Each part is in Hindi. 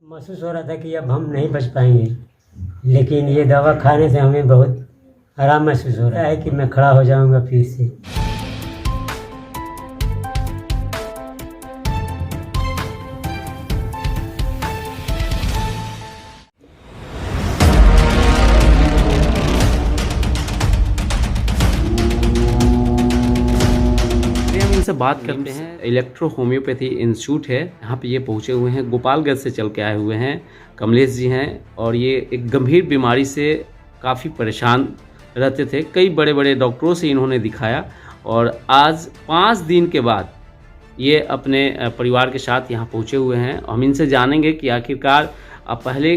महसूस हो रहा था कि अब हम नहीं बच पाएंगे, लेकिन ये दवा खाने से हमें बहुत आराम महसूस हो रहा है कि मैं खड़ा हो जाऊंगा फिर से। से बात करते हैं। इलेक्ट्रो होम्योपैथी इंस्टीट्यूट है, यहाँ पे ये पहुँचे हुए हैं, गोपालगंज से चल के आए हुए हैं। कमलेश जी हैं और ये एक गंभीर बीमारी से काफ़ी परेशान रहते थे। कई बड़े बड़े डॉक्टरों से इन्होंने दिखाया और आज 5 दिन के बाद ये अपने परिवार के साथ यहाँ पहुँचे हुए हैं। हम इनसे जानेंगे कि आखिरकार आप पहले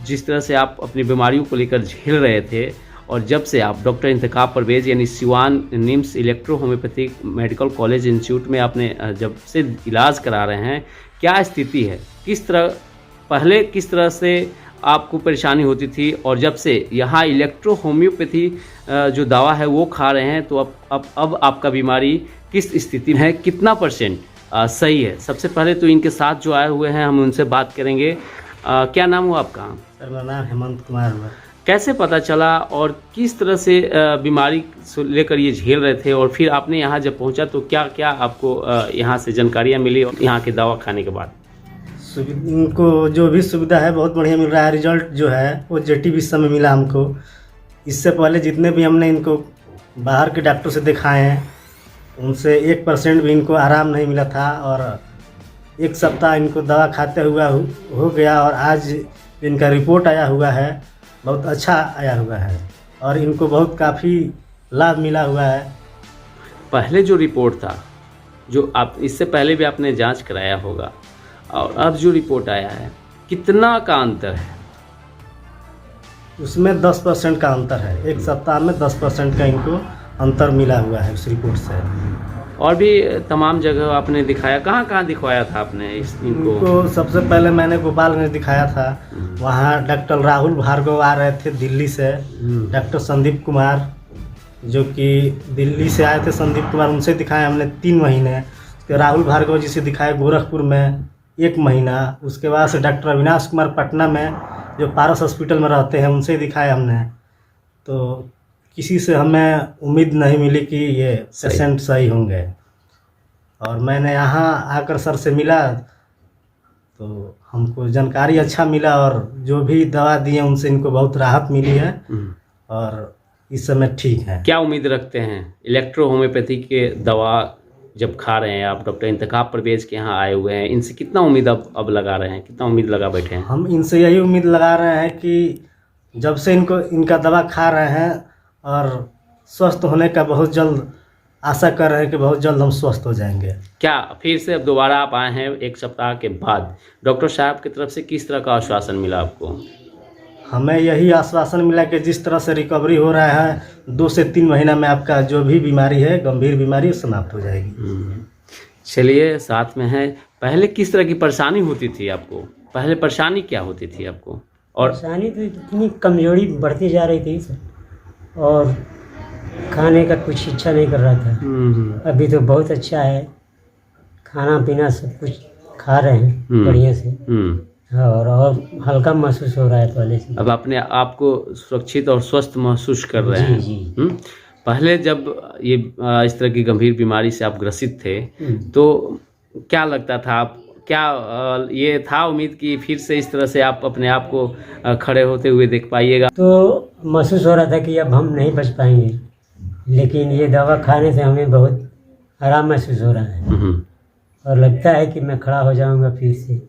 जिस तरह से आप अपनी बीमारियों को लेकर झेल रहे थे और जब से आप डॉक्टर इंतखाब परवेज यानी Siwan NIMS electro homeopathic medical college institute में आपने जब से इलाज करा रहे हैं, क्या स्थिति है, किस तरह पहले किस तरह से आपको परेशानी होती थी और जब से यहाँ इलेक्ट्रो होम्योपैथी जो दवा है वो खा रहे हैं तो अब आपका बीमारी किस स्थिति में है, कितना % सही है। सबसे पहले तो इनके साथ जो आए हुए हैं हम उनसे बात करेंगे। क्या नाम हुआ आपका? सर मेरा नाम हेमंत कुमार हुआ। कैसे पता चला और किस तरह से बीमारी लेकर ये झेल रहे थे और फिर आपने यहाँ जब पहुँचा तो क्या क्या आपको यहाँ से जानकारियाँ मिली और यहाँ के दवा खाने के बाद? इनको जो भी सुविधा है बहुत बढ़िया मिल रहा है। रिजल्ट जो है वो JTB समय मिला हमको। इससे पहले जितने भी हमने इनको बाहर के डॉक्टर से दिखाए हैं उनसे 1% भी इनको आराम नहीं मिला था और 1 सप्ताह इनको दवा खाते हुआ हो गया और आज इनका रिपोर्ट आया हुआ है, बहुत अच्छा आया हुआ है और इनको बहुत काफ़ी लाभ मिला हुआ है। पहले जो रिपोर्ट था, जो आप इससे पहले भी आपने जांच कराया होगा और अब जो रिपोर्ट आया है, कितना का अंतर है? उसमें 10% का अंतर है। 1 सप्ताह में 10% का इनको अंतर मिला हुआ है उस रिपोर्ट से। और भी तमाम जगह आपने दिखाया, कहाँ कहाँ दिखवाया था आपने इनको? सबसे पहले मैंने गोपालगंज दिखाया था। वहाँ डॉक्टर राहुल भार्गव आ रहे थे दिल्ली से, डॉक्टर संदीप कुमार जो कि दिल्ली से आए थे, संदीप कुमार उनसे दिखाए हमने 3 महीने। उसके राहुल भार्गव जी से दिखाए गोरखपुर में 1 महीना। उसके बाद से डॉक्टर अविनाश कुमार पटना में जो पारस हॉस्पिटल में रहते हैं उनसे दिखाए हमने। तो किसी से हमें उम्मीद नहीं मिली कि ये पेशेंट सही होंगे और मैंने यहाँ आकर सर से मिला तो हमको जानकारी अच्छा मिला और जो भी दवा दिए उनसे इनको बहुत राहत मिली है और इस समय ठीक है। क्या उम्मीद रखते हैं इलेक्ट्रो होम्योपैथी के दवा जब खा रहे हैं आप, डॉक्टर इंतखाब परवेज के यहाँ आए हुए हैं, इनसे कितना उम्मीद अब लगा रहे हैं, कितना उम्मीद लगा बैठे हैं? हम इनसे यही उम्मीद लगा रहे हैं कि जब से इनका दवा खा रहे हैं और स्वस्थ होने का बहुत जल्द आशा कर रहे हैं कि बहुत जल्द हम स्वस्थ हो जाएंगे। क्या फिर से अब दोबारा आप आए हैं 1 सप्ताह के बाद, डॉक्टर साहब की तरफ से किस तरह का आश्वासन मिला आपको? हमें यही आश्वासन मिला कि जिस तरह से रिकवरी हो रहा है 2 से 3 महीना में आपका जो भी बीमारी है, गंभीर बीमारी, समाप्त हो जाएगी। चलिए, साथ में है। पहले किस तरह की परेशानी होती थी आपको? पहले परेशानी क्या होती थी आपको? और परेशानी तो इतनी कमजोरी बढ़ती जा रही थी और खाने का कुछ इच्छा नहीं कर रहा था। अभी तो बहुत अच्छा है, खाना पीना सब कुछ खा रहे हैं बढ़िया से और हल्का महसूस हो रहा है पहले से। अब अपने आप को सुरक्षित और स्वस्थ महसूस कर रहे हैं। जी। पहले जब ये इस तरह की गंभीर बीमारी से आप ग्रसित थे तो क्या लगता था, आप क्या ये था उम्मीद कि फिर से इस तरह से आप अपने आप को खड़े होते हुए देख पाइएगा? तो महसूस हो रहा था कि अब हम नहीं बच पाएंगे, लेकिन ये दवा खाने से हमें बहुत आराम महसूस हो रहा है और लगता है कि मैं खड़ा हो जाऊंगा फिर से।